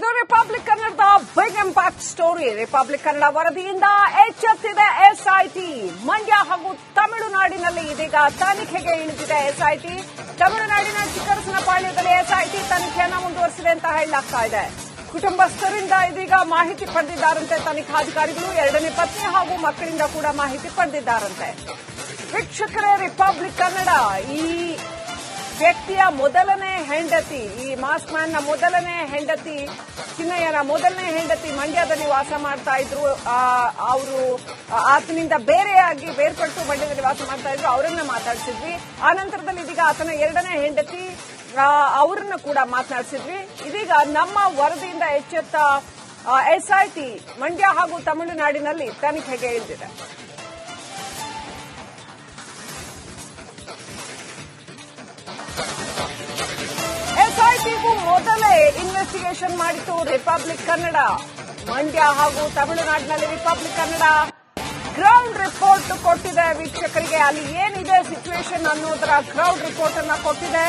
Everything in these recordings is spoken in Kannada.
ಇದು ರಿಪಬ್ಲಿಕ್ ಕನ್ನಡದ big impact story. Republic Kannada ವರದಿಯಿಂದ ಎಚ್ಚೆತ್ತಿದೆ ಎಸ್ಐಟಿ. ಮಂಡ್ಯ ಹಾಗೂ ತಮಿಳುನಾಡಿನಲ್ಲಿ ಇದೀಗ ತನಿಖೆಗೆ ಇಳಿದಿದೆ ಎಸ್ಐಟಿ. ತಮಿಳುನಾಡಿನ ಚಿಕ್ಕರಸನಪಾಳ್ಯದಲ್ಲಿ ಎಸ್ಐಟಿ ತನಿಖೆಯನ್ನು ಮುಂದುವರೆಸಿದೆ ಅಂತ ಹೇಳಲಾಗ್ತಾ ಇದೆ. ಕುಟುಂಬಸ್ಥರಿಂದ ಇದೀಗ ಮಾಹಿತಿ ಪಡೆದಿದ್ದಾರಂತೆ ತನಿಖಾಧಿಕಾರಿಗಳು. ಎರಡನೇ ಪತ್ನಿ ಹಾಗೂ ಮಕ್ಕಳಿಂದ ಕೂಡ ಮಾಹಿತಿ ಪಡೆದಿದ್ದಾರಂತೆ. ವೀಕ್ಷಕರೇ, ರಿಪಬ್ಲಿಕ್ ಕನ್ನಡ ಈ ವ್ಯಕ್ತಿಯ ಮೊದಲನೇ ಹೆಂಡತಿ, ಈ ಮಾಸ್ಕ್ ಮ್ಯಾನ್ನ ಮೊದಲನೇ ಹೆಂಡತಿ, ಚಿನ್ನಯ್ಯನ ಮೊದಲನೇ ಹೆಂಡತಿ ಮಂಡ್ಯದಲ್ಲಿ ವಾಸ ಮಾಡ್ತಾ ಇದ್ರು. ಅವರು ಆತನಿಂದ ಬೇರ್ಪಟ್ಟು ಮಂಡ್ಯದಲ್ಲಿ ವಾಸ ಮಾಡ್ತಾ ಇದ್ರು. ಅವರನ್ನ ಮಾತಾಡಿಸಿದ್ವಿ. ಆ ನಂತರದಲ್ಲಿ ಇದೀಗ ಆತನ ಎರಡನೇ ಹೆಂಡತಿ ಅವರನ್ನು ಕೂಡ ಮಾತನಾಡಿಸಿದ್ವಿ. ಇದೀಗ ನಮ್ಮ ವರದಿಯಿಂದ ಎಚ್ಚೆತ್ತ ಎಸ್ಐಟಿ ಮಂಡ್ಯ ಹಾಗೂ ತಮಿಳುನಾಡಿನಲ್ಲಿ ತನಿಖೆಗೆ ಇಳಿದಿದೆ. ಎಸ್ಐಟಿಗೂ ಮೊದಲೇ ಇನ್ವೆಸ್ಟಿಗೇಷನ್ ಮಾಡಿತು ರಿಪಬ್ಲಿಕ್ ಕನ್ನಡ. ಮಂಡ್ಯ ಹಾಗೂ ತಮಿಳುನಾಡಿನಲ್ಲಿ ರಿಪಬ್ಲಿಕ್ ಕನ್ನಡ ಗ್ರೌಂಡ್ ರಿಪೋರ್ಟ್ ಕೊಟ್ಟಿದೆ ವೀಕ್ಷಕರಿಗೆ. ಅಲ್ಲಿ ಏನಿದೆ ಸಿಚುವೇಶನ್ ಅನ್ನೋದರ ಗ್ರೌಂಡ್ ರಿಪೋರ್ಟ್ ಅನ್ನ ಕೊಟ್ಟಿದೆ.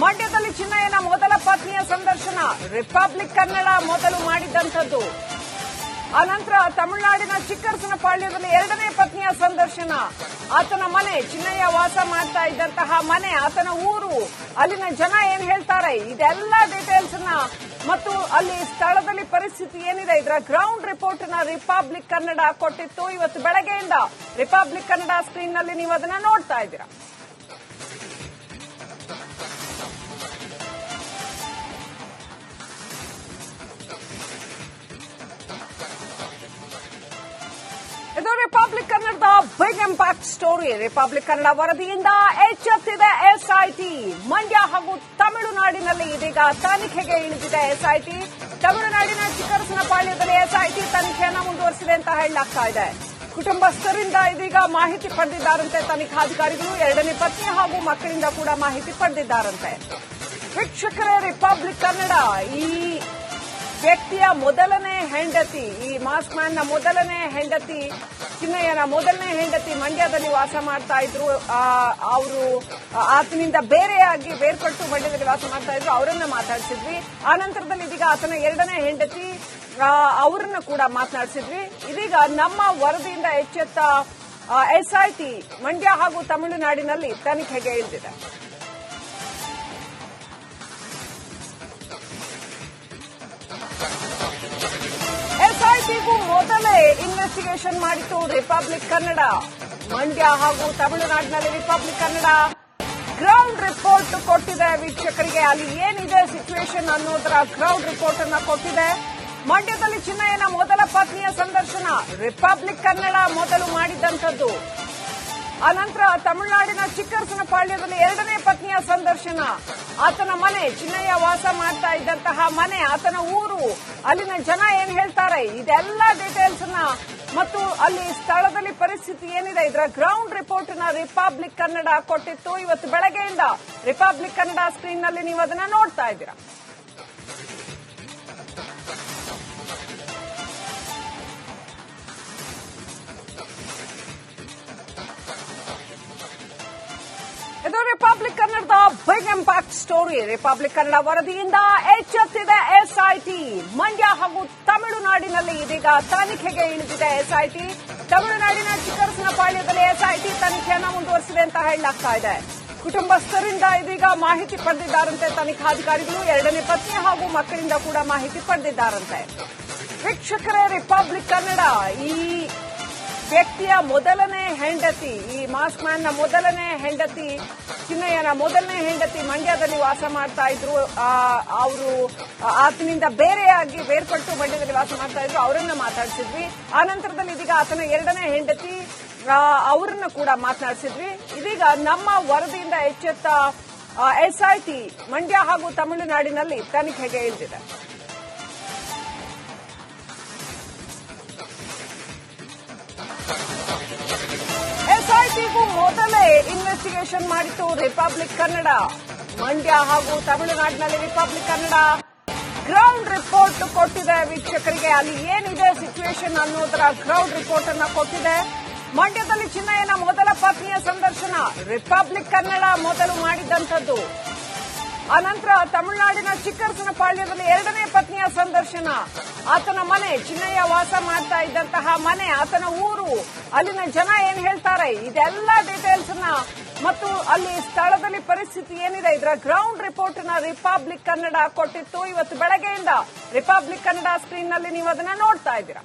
ಮಂಡ್ಯದಲ್ಲಿ ಚಿನ್ನಯ್ಯನ ಮೊದಲ ಪತ್ನಿಯ ಸಂದರ್ಶನ ರಿಪಬ್ಲಿಕ್ ಕನ್ನಡ ಮೊದಲು ಮಾಡಿದ್ದಂಥದ್ದು. ಅನಂತರ ತಮಿಳುನಾಡಿನ ಚಿಕ್ಕರಸನಪಾಳ್ಯದಲ್ಲಿ ಎರಡನೇ ಪತ್ನಿಯ ಸಂದರ್ಶನ. ಆತನ ಮನೆ, ಚಿನ್ನಯ್ಯ ವಾಸ ಮಾಡ್ತಾ ಇದ್ದಂತಹ ಮನೆ, ಆತನ ಊರು, ಅಲ್ಲಿನ ಜನ ಏನ್ ಹೇಳ್ತಾರೆ, ಇದೆಲ್ಲ ಡೀಟೇಲ್ಸ್ ಅನ್ನ ಮತ್ತು ಅಲ್ಲಿ ಸ್ಥಳದಲ್ಲಿ ಪರಿಸ್ಥಿತಿ ಏನಿದೆ ಇದರ ಗ್ರೌಂಡ್ ರಿಪೋರ್ಟ್ ನ ರಿಪಬ್ಲಿಕ್ ಕನ್ನಡ ಕೊಟ್ಟಿತ್ತು. ಇವತ್ತು ಬೆಳಗ್ಗೆಯಿಂದ ರಿಪಬ್ಲಿಕ್ ಕನ್ನಡ ಸ್ಕ್ರೀನ್ ನಲ್ಲಿ ನೀವು ಅದನ್ನ ನೋಡ್ತಾ ಇದ್ದೀರಾ. ಇದು ರಿಪಬ್ಲಿಕ್ ಕನ್ನಡದ big impact story. Republic Kannada ವರದಿಯಿಂದ ಎಚ್ಚೆತ್ತಿದೆ ಎಸ್ಐಟಿ. ಮಂಡ್ಯ ಹಾಗೂ ತಮಿಳುನಾಡಿನಲ್ಲಿ ಇದೀಗ ತನಿಖೆಗೆ ಇಳಿದಿದೆ ಎಸ್ಐಟಿ. ತಮಿಳುನಾಡಿನ ಚಿಕ್ಕರಸನಪಾಳ್ಯದಲ್ಲಿ ಎಸ್ಐಟಿ ತನಿಖೆಯನ್ನು ಮುಂದುವರೆಸಿದೆ ಅಂತ ಹೇಳಲಾಗ್ತಾ ಇದೆ. ಕುಟುಂಬಸ್ಥರಿಂದ ಇದೀಗ ಮಾಹಿತಿ ಪಡೆದಿದ್ದಾರಂತೆ ತನಿಖಾಧಿಕಾರಿಗಳು. ಎರಡನೇ ಪತ್ನಿ ಹಾಗೂ ಮಕ್ಕಳಿಂದ ಕೂಡ ಮಾಹಿತಿ ಪಡೆದಿದ್ದಾರಂತೆ. ವೀಕ್ಷಕರೇ, ರಿಪಬ್ಲಿಕ್ ಕನ್ನಡ ಈ ವ್ಯಕ್ತಿಯ ಮೊದಲನೇ ಹೆಂಡತಿ, ಈ ಮಾಸ್ಕ್ ಮ್ಯಾನ್ನ ಮೊದಲನೇ ಹೆಂಡತಿ, ಚಿನ್ನಯ್ಯನ ಮೊದಲನೇ ಹೆಂಡತಿ ಮಂಡ್ಯದಲ್ಲಿ ವಾಸ ಮಾಡ್ತಾ ಇದ್ರು. ಅವರು ಆತನಿಂದ ಬೇರ್ಪಟ್ಟು ಮಂಡ್ಯದಲ್ಲಿ ವಾಸ ಮಾಡ್ತಾ ಇದ್ರು. ಅವರನ್ನ ಮಾತಾಡಿಸಿದ್ವಿ. ಆ ನಂತರದಲ್ಲಿ ಇದೀಗ ಆತನ ಎರಡನೇ ಹೆಂಡತಿ ಅವರನ್ನು ಕೂಡ ಮಾತನಾಡಿಸಿದ್ವಿ. ಇದೀಗ ನಮ್ಮ ವರದಿಯಿಂದ ಎಚ್ಚೆತ್ತ ಎಸ್ಐಟಿ ಮಂಡ್ಯ ಹಾಗೂ ತಮಿಳುನಾಡಿನಲ್ಲಿ ತನಿಖೆಗೆ ಇಳಿದಿದೆ. ಎಸ್ಐಟಿಗೂ ಮೊದಲೇ ಇನ್ವೆಸ್ಟಿಗೇಷನ್ ಮಾಡಿತು ರಿಪಬ್ಲಿಕ್ ಕನ್ನಡ. ಮಂಡ್ಯ ಹಾಗೂ ತಮಿಳುನಾಡಿನಲ್ಲಿ ರಿಪಬ್ಲಿಕ್ ಕನ್ನಡ ಗ್ರೌಂಡ್ ರಿಪೋರ್ಟ್ ಕೊಟ್ಟಿದೆ ವೀಕ್ಷಕರಿಗೆ. ಅಲ್ಲಿ ಏನಿದೆ ಸಿಚುವೇಶನ್ ಅನ್ನೋದರ ಗ್ರೌಂಡ್ ರಿಪೋರ್ಟ್ ಅನ್ನ ಕೊಟ್ಟಿದೆ. ಮಂಡ್ಯದಲ್ಲಿ ಚಿನ್ನಯ್ಯನ ಮೊದಲ ಪತ್ನಿಯ ಸಂದರ್ಶನ ರಿಪಬ್ಲಿಕ್ ಕನ್ನಡ ಮೊದಲು ಮಾಡಿದ್ದಂಥದ್ದು. ಅನಂತರ ತಮಿಳುನಾಡಿನ ಚಿಕ್ಕರಸನಪಾಳ್ಯದಲ್ಲಿ ಎರಡನೇ ಪತ್ನಿಯ ಸಂದರ್ಶನ. ಆತನ ಮನೆ, ಚಿನ್ನಯ್ಯ ವಾಸ ಮಾಡ್ತಾ ಇದ್ದಂತಹ ಮನೆ, ಆತನ ಊರು, ಅಲ್ಲಿನ ಜನ ಏನ್ ಹೇಳ್ತಾರೆ, ಇದೆಲ್ಲ ಡೀಟೇಲ್ಸ್ ಅನ್ನ ಮತ್ತು ಅಲ್ಲಿ ಸ್ಥಳದಲ್ಲಿ ಪರಿಸ್ಥಿತಿ ಏನಿದೆ ಇದರ ಗ್ರೌಂಡ್ ರಿಪೋರ್ಟ್ ನ ರಿಪಬ್ಲಿಕ್ ಕನ್ನಡ ಕೊಟ್ಟಿತ್ತು. ಇವತ್ತು ಬೆಳಗ್ಗೆಯಿಂದ ರಿಪಬ್ಲಿಕ್ ಕನ್ನಡ ಸ್ಕ್ರೀನ್ ನಲ್ಲಿ ನೀವು ಅದನ್ನ ನೋಡ್ತಾ ಇದ್ದೀರಾ. ಇದು ರಿಪಬ್ಲಿಕ್ ಕನ್ನಡದ big impact story. Republic Kannada ವರದಿಯಿಂದ ಎಚ್ಚೆತ್ತಿದೆ ಎಸ್ಐಟಿ. ಮಂಡ್ಯ ಹಾಗೂ ತಮಿಳುನಾಡಿನಲ್ಲಿ ಇದೀಗ ತನಿಖೆಗೆ ಇಳಿದಿದೆ ಎಸ್ಐಟಿ. ತಮಿಳುನಾಡಿನ ಚಿಕ್ಕರಸನಪಾಳ್ಯದಲ್ಲಿ ಎಸ್ಐಟಿ ತನಿಖೆಯನ್ನು ಮುಂದುವರೆಸಿದೆ ಅಂತ ಹೇಳಲಾಗ್ತಾ ಇದೆ. ಕುಟುಂಬಸ್ಥರಿಂದ ಇದೀಗ ಮಾಹಿತಿ ಪಡೆದಿದ್ದಾರಂತೆ ತನಿಖಾಧಿಕಾರಿಗಳು. ಎರಡನೇ ಪತ್ನಿ ಹಾಗೂ ಮಕ್ಕಳಿಂದ ಕೂಡ ಮಾಹಿತಿ ಪಡೆದಿದ್ದಾರಂತೆ. ವೀಕ್ಷಕರೇ, ರಿಪಬ್ಲಿಕ್ ಕನ್ನಡ ಈ ವ್ಯಕ್ತಿಯ ಮೊದಲನೇ ಹೆಂಡತಿ, ಈ ಮಾಸ್ಕ್ ಮ್ಯಾನ್ನ ಮೊದಲನೇ ಹೆಂಡತಿ, ಚಿನ್ನಯ್ಯನ ಮೊದಲನೇ ಹೆಂಡತಿ ಮಂಡ್ಯದಲ್ಲಿ ವಾಸ ಮಾಡ್ತಾ ಇದ್ರು. ಅವರು ಆತನಿಂದ ಬೇರ್ಪಟ್ಟು ಮಂಡ್ಯದಲ್ಲಿ ವಾಸ ಮಾಡ್ತಾ ಇದ್ರು. ಅವರನ್ನ ಮಾತಾಡಿಸಿದ್ವಿ. ಆ ನಂತರದಲ್ಲಿ ಇದೀಗ ಆತನ ಎರಡನೇ ಹೆಂಡತಿ ಅವರನ್ನು ಕೂಡ ಮಾತನಾಡಿಸಿದ್ವಿ. ಇದೀಗ ನಮ್ಮ ವರದಿಯಿಂದ ಎಚ್ಚೆತ್ತ ಎಸ್ಐಟಿ ಮಂಡ್ಯ ಹಾಗೂ ತಮಿಳುನಾಡಿನಲ್ಲಿ ತನಿಖೆಗೆ ಇಳಿದಿದೆ. ಎಸ್ಐಟಿಗೂ ಮೊದಲೇ ಇನ್ವೆಸ್ಟಿಗೇಷನ್ ಮಾಡಿತು ರಿಪಬ್ಲಿಕ್ ಕನ್ನಡ. ಮಂಡ್ಯ ಹಾಗೂ ತಮಿಳುನಾಡಿನಲ್ಲಿ ರಿಪಬ್ಲಿಕ್ ಕನ್ನಡ ಗ್ರೌಂಡ್ ರಿಪೋರ್ಟ್ ಕೊಟ್ಟಿದೆ ವೀಕ್ಷಕರಿಗೆ. ಅಲ್ಲಿ ಏನಿದೆ ಸಿಚುವೇಶನ್ ಅನ್ನೋದರ ಗ್ರೌಂಡ್ ರಿಪೋರ್ಟ್ ಅನ್ನ ಕೊಟ್ಟಿದೆ. ಮಂಡ್ಯದಲ್ಲಿ ಚಿನ್ನಯ್ಯನ ಮೊದಲ ಪತ್ನಿಯ ಸಂದರ್ಶನ ರಿಪಬ್ಲಿಕ್ ಕನ್ನಡ ಮೊದಲು ಮಾಡಿದ್ದಂಥದ್ದು. ಅನಂತರ ತಮಿಳುನಾಡಿನ ಚಿಕ್ಕರಸನಪಾಳ್ಯದಲ್ಲಿ ಎರಡನೇ ಪತ್ನಿಯ ಸಂದರ್ಶನ, ಆತನ ಮನೆ, ಚಿನ್ನಯ್ಯ ವಾಸ ಮಾಡ್ತಾ ಇದ್ದಂತಹ ಮನೆ, ಆತನ ಊರು, ಅಲ್ಲಿನ ಜನ ಏನ್ ಹೇಳ್ತಾರೆ, ಇದೆಲ್ಲ ಡೀಟೇಲ್ಸ್ ಮತ್ತು ಅಲ್ಲಿ ಸ್ಥಳದಲ್ಲಿ ಪರಿಸ್ಥಿತಿ ಏನಿದೆ ಇದರ ಗ್ರೌಂಡ್ ರಿಪೋರ್ಟ್ ನ ರಿಪಬ್ಲಿಕ್ ಕನ್ನಡ ಕೊಟ್ಟಿತ್ತು. ಇವತ್ತು ಬೆಳಗ್ಗೆಯಿಂದ ರಿಪಬ್ಲಿಕ್ ಕನ್ನಡ ಸ್ಕ್ರೀನ್ ನಲ್ಲಿ ನೀವು ಅದನ್ನ ನೋಡ್ತಾ ಇದ್ದೀರಾ.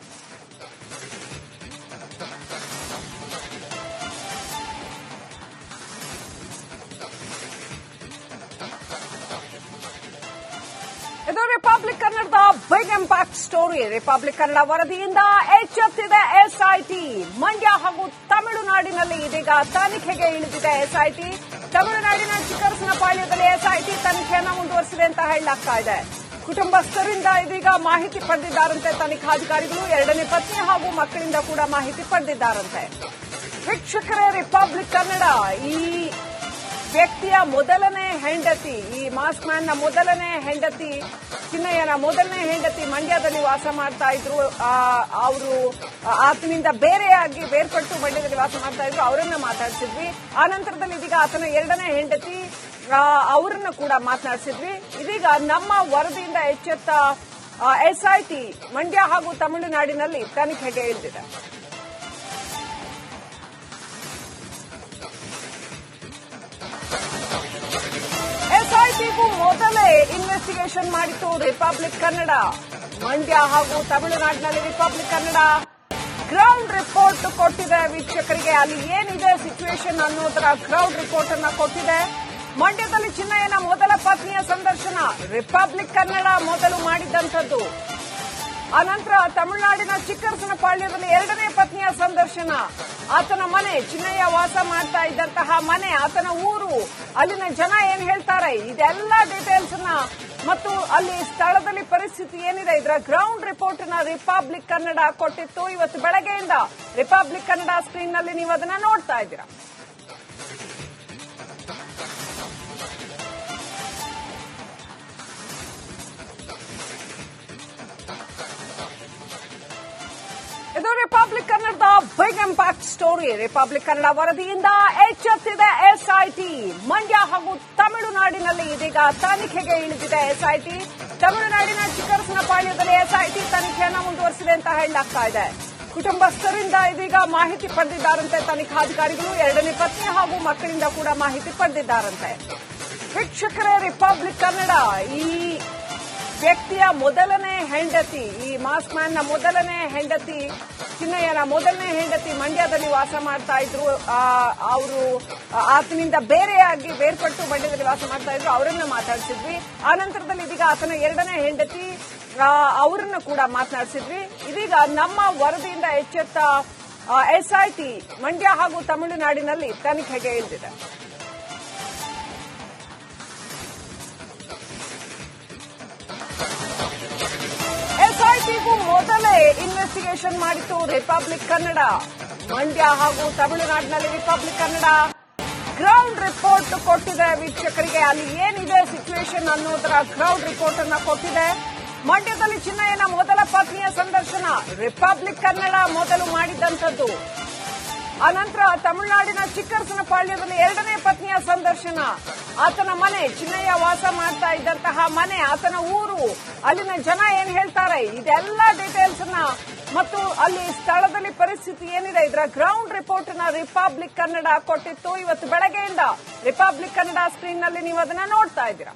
ಇದು ರಿಪಬ್ಲಿಕ್ ಕನ್ನಡದ big impact story. Republic Kannada ವರದಿಯಿಂದ ಎಚ್ಚೆತ್ತಿದೆ ಎಸ್ಐಟಿ. ಮಂಡ್ಯ ಹಾಗೂ ತಮಿಳುನಾಡಿನಲ್ಲಿ ಇದೀಗ ತನಿಖೆಗೆ ಇಳಿದಿದೆ ಎಸ್ಐಟಿ. ತಮಿಳುನಾಡಿನ ಚಿಕ್ಕರಸನಪಾಳ್ಯದಲ್ಲಿ ಎಸ್ಐಟಿ ತನಿಖೆಯನ್ನು ಮುಂದುವರೆಸಿದೆ ಅಂತ ಹೇಳಲಾಗ್ತಾ ಇದೆ. ಕುಟುಂಬಸ್ಥರಿಂದ ಇದೀಗ ಮಾಹಿತಿ ಪಡೆದಿದ್ದಾರಂತೆ ತನಿಖಾಧಿಕಾರಿಗಳು. ಎರಡನೇ ಪತ್ನಿ ಹಾಗೂ ಮಕ್ಕಳಿಂದ ಕೂಡ ಮಾಹಿತಿ ಪಡೆದಿದ್ದಾರಂತೆ. ವೀಕ್ಷಕರೇ, ರಿಪಬ್ಲಿಕ್ ಕನ್ನಡ ಈ ವ್ಯಕ್ತಿಯ ಮೊದಲನೇ ಹೆಂಡತಿ, ಈ ಮಾಸ್ಕ್ ಮ್ಯಾನ್ ನ ಮೊದಲನೇ ಹೆಂಡತಿ, ಚಿನ್ನಯ್ಯನ ಮೊದಲನೇ ಹೆಂಡತಿ ಮಂಡ್ಯದಲ್ಲಿ ವಾಸ ಮಾಡ್ತಾ ಇದ್ರು. ಅವರು ಆತನಿಂದ ಬೇರ್ಪಟ್ಟು ಮಂಡ್ಯದಲ್ಲಿ ವಾಸ ಮಾಡ್ತಾ ಇದ್ರು. ಅವರನ್ನ ಮಾತಾಡಿಸಿದ್ವಿ. ಆ ನಂತರದಲ್ಲಿ ಇದೀಗ ಆತನ ಎರಡನೇ ಹೆಂಡತಿ ಅವರನ್ನ ಕೂಡ ಮಾತನಾಡಿಸಿದ್ವಿ. ಇದೀಗ ನಮ್ಮ ವರದಿಯಿಂದ ಎಚ್ಚೆತ್ತ ಎಸ್ಐಟಿ ಮಂಡ್ಯ ಹಾಗೂ ತಮಿಳುನಾಡಿನಲ್ಲಿ ತನಿಖೆಗೆ ಇಳಿದಿದೆ. ಎಸ್ಐಟಿಗೂ ಮೊದಲೇ ಇನ್ವೆಸ್ಟಿಗೇಷನ್ ಮಾಡಿತ್ತು ರಿಪಬ್ಲಿಕ್ ಕನ್ನಡ. ಮಂಡ್ಯ ಹಾಗೂ ತಮಿಳುನಾಡಿನಲ್ಲಿ ರಿಪಬ್ಲಿಕ್ ಕನ್ನಡ ಗ್ರೌಂಡ್ ರಿಪೋರ್ಟ್ ಕೊಟ್ಟಿದೆ ವೀಕ್ಷಕರಿಗೆ. ಅಲ್ಲಿ ಏನಿದೆ ಸಿಚುವೇಶನ್ ಅನ್ನೋದರ ಗ್ರೌಂಡ್ ರಿಪೋರ್ಟ್ ಅನ್ನ ಕೊಟ್ಟಿದೆ. ಮಂಡ್ಯದಲ್ಲಿ ಚಿನ್ನಯ್ಯನ ಮೊದಲ ಪತ್ನಿಯ ಸಂದರ್ಶನ ರಿಪಬ್ಲಿಕ್ ಕನ್ನಡ ಮೊದಲು ಮಾಡಿದ್ದಂಥದ್ದು. ಅನಂತರ ತಮಿಳುನಾಡಿನ ಚಿಕ್ಕರಸನಪಾಳ್ಯದಲ್ಲಿ ಎರಡನೇ ಪತ್ನಿಯ ಸಂದರ್ಶನ, ಆತನ ಮನೆ, ಚಿನ್ನಯ್ಯ ವಾಸ ಮಾಡ್ತಾ ಇದ್ದಂತಹ ಮನೆ, ಆತನ ಊರು, ಅಲ್ಲಿನ ಜನ ಏನ್ ಹೇಳ್ತಾರೆ, ಇದೆಲ್ಲ ಡೀಟೇಲ್ಸ್ ಮತ್ತು ಅಲ್ಲಿ ಸ್ಥಳದಲ್ಲಿ ಪರಿಸ್ಥಿತಿ ಏನಿದೆ ಇದರ ಗ್ರೌಂಡ್ ರಿಪೋರ್ಟ್ ನ ರಿಪಬ್ಲಿಕ್ ಕನ್ನಡ ಕೊಟ್ಟಿತ್ತು. ಇವತ್ತು ಬೆಳಗ್ಗೆಯಿಂದ ರಿಪಬ್ಲಿಕ್ ಕನ್ನಡ ಸ್ಕ್ರೀನ್ ನಲ್ಲಿ ನೀವು ಅದನ್ನ ನೋಡ್ತಾ ಇದ್ದೀರಾ. ಇದು ರಿಪಬ್ಲಿಕ್ ಕನ್ನಡದ big impact story. Republic Kannada ವರದಿಯಿಂದ ಎಚ್ಚೆತ್ತಿದೆ ಎಸ್ಐಟಿ. ಮಂಡ್ಯ ಹಾಗೂ ತಮಿಳುನಾಡಿನಲ್ಲಿ ಇದೀಗ ತನಿಖೆಗೆ ಇಳಿದಿದೆ ಎಸ್ಐಟಿ. ತಮಿಳುನಾಡಿನ ಚಿಕ್ಕರಸನಪಾಳ್ಯದಲ್ಲಿ ಎಸ್ಐಟಿ ತನಿಖೆಯನ್ನು ಮುಂದುವರೆಸಿದೆ ಅಂತ ಹೇಳಲಾಗ್ತಾ ಇದೆ. ಕುಟುಂಬಸ್ಥರಿಂದ ಇದೀಗ ಮಾಹಿತಿ ಪಡೆದಿದ್ದಾರಂತೆ ತನಿಖಾಧಿಕಾರಿಗಳು. ಎರಡನೇ ಪತ್ನಿ ಹಾಗೂ ಮಕ್ಕಳಿಂದ ಕೂಡ ಮಾಹಿತಿ ಪಡೆದಿದ್ದಾರಂತೆ. ವೀಕ್ಷಕರೇ, ರಿಪಬ್ಲಿಕ್ ಕನ್ನಡ ಈ ವ್ಯಕ್ತಿಯ ಮೊದಲನೇ ಹೆಂಡತಿ, ಈ ಮಾಸ್ಕ್ ಮ್ಯಾನ್ ನ ಮೊದಲನೇ ಹೆಂಡತಿ, ಚಿನ್ನಯ್ಯನ ಮೊದಲನೇ ಹೆಂಡತಿ ಮಂಡ್ಯದಲ್ಲಿ ವಾಸ ಮಾಡ್ತಾ ಇದ್ರು. ಅವರು ಆತನಿಂದ ಬೇರ್ಪಟ್ಟು ಮಂಡ್ಯದಲ್ಲಿ ವಾಸ ಮಾಡ್ತಾ ಇದ್ರು. ಅವರನ್ನ ಮಾತಾಡಿಸಿದ್ವಿ. ಆ ನಂತರದಲ್ಲಿ ಇದೀಗ ಆತನ ಎರಡನೇ ಹೆಂಡತಿ ಅವರನ್ನ ಕೂಡ ಮಾತನಾಡಿಸಿದ್ವಿ. ಇದೀಗ ನಮ್ಮ ವರದಿಯಿಂದ ಎಚ್ಚೆತ್ತ ಎಸ್ಐಟಿ ಮಂಡ್ಯ ಹಾಗೂ ತಮಿಳುನಾಡಿನಲ್ಲಿ ತನಿಖೆಗೆ ಇಳಿದಿದೆ. ಎಸ್ಐಟಿಗೂ ಮೊದಲೇ ಇನ್ವೆಸ್ಟಿಗೇಷನ್ ಮಾಡಿತ್ತು ರಿಪಬ್ಲಿಕ್ ಕನ್ನಡ. ಮಂಡ್ಯ ಹಾಗೂ ತಮಿಳುನಾಡಿನಲ್ಲಿ ರಿಪಬ್ಲಿಕ್ ಕನ್ನಡ ಗ್ರೌಂಡ್ ರಿಪೋರ್ಟ್ ಕೊಟ್ಟಿದೆ ವೀಕ್ಷಕರಿಗೆ. ಅಲ್ಲಿ ಏನಿದೆ ಸಿಚುವೇಶನ್ ಅನ್ನೋದರ ಗ್ರೌಂಡ್ ರಿಪೋರ್ಟ್ ಅನ್ನ ಕೊಟ್ಟಿದೆ. ಮಂಡ್ಯದಲ್ಲಿ ಚಿನ್ನಯ್ಯನ ಮೊದಲ ಪತ್ನಿಯ ಸಂದರ್ಶನ ರಿಪಬ್ಲಿಕ್ ಕನ್ನಡ ಮೊದಲು ಮಾಡಿದ್ದಂಥದ್ದು. ಅನಂತರ ತಮಿಳುನಾಡಿನ ಚಿಕ್ಕರಸನಪಾಳ್ಯದಲ್ಲಿ ಎರಡನೇ ಪತ್ನಿಯ ಸಂದರ್ಶನ, ಆತನ ಮನೆ, ಚಿನ್ನಯ್ಯ ವಾಸ ಮಾಡ್ತಾ ಇದ್ದಂತಹ ಮನೆ, ಆತನ ಊರು, ಅಲ್ಲಿನ ಜನ ಏನ್ ಹೇಳ್ತಾರೆ, ಇದೆಲ್ಲ ಡೀಟೇಲ್ಸ್ ಮತ್ತು ಅಲ್ಲಿ ಸ್ಥಳದಲ್ಲಿ ಪರಿಸ್ಥಿತಿ ಏನಿದೆ ಇದರ ಗ್ರೌಂಡ್ ರಿಪೋರ್ಟ್ ನ ರಿಪಬ್ಲಿಕ್ ಕನ್ನಡ ಕೊಟ್ಟಿತ್ತು. ಇವತ್ತು ಬೆಳಗ್ಗೆಯಿಂದ ರಿಪಬ್ಲಿಕ್ ಕನ್ನಡ ಸ್ಕ್ರೀನ್ ನಲ್ಲಿ ನೀವು ಅದನ್ನ ನೋಡ್ತಾ ಇದ್ದೀರಾ.